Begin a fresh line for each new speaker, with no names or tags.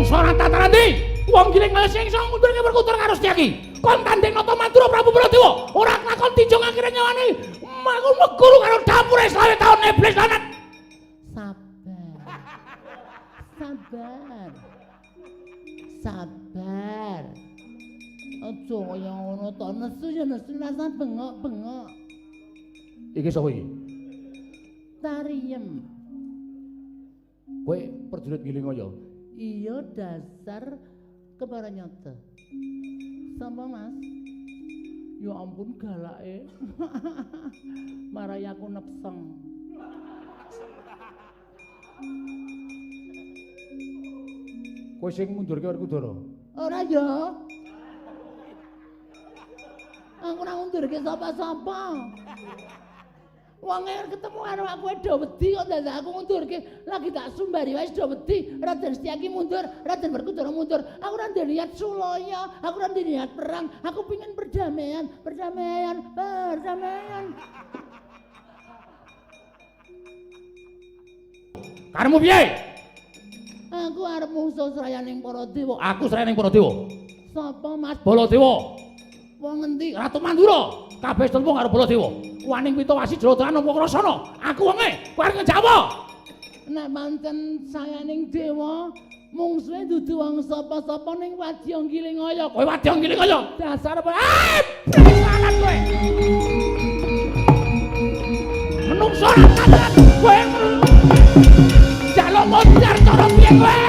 menungso ora tataran ndi? Wong giling kaya sing iso ngundurke perkutur karo Setyaki. Kon tanding nata mantura Prabu Baladewa, ora kelakon tinjung akhire nyawane. Aku meguru karo dapure selawe taun iblis lanat.
Sabar. Sabar. Aja kaya ngono to, nesu ya nesu rasa bengok-bengok.
Iki sapa iki?
Tariem.
Kowe prajurit giling kaya.
Iya dasar kebaranyata. Sama Mas. Ya ampun galake. Marai aku nepseng.
Kowe sing mundurke Werkudara.
Ora ya. Aku ora ngundurke sapa-sapa. Wong ketemu karo aku do wedi kok dadak aku ngundurke lagi tak sumbari wis do wedi. Raden Setyaki mundur, Raden Werkudara mundur. Aku ora ndek niat sulaya, aku ora ndek niat perang. Aku pengin perdamaian.
Karemu piye?
Aku arep mungsuh srayaning para dewa.
Aku srayaning para dewa.
Sapa Mas?
Baladewa.
Wong endi?
Ratu Mandura. Kabeh telung karo Baladewa. Waning Pitawasi Jolodrana Wakrasana. Aku wonge, kowe arep ngejawa.
Nek pancen sayaning dewa, mungsuhe dudu wong sapa-sapa ning Wadya Gilingaya.
Kowe Wadya Gilingaya.
Dasar apa?
Salah kowe. Menungso ora tataran kowe. Jaluk mondar cara piye kowe?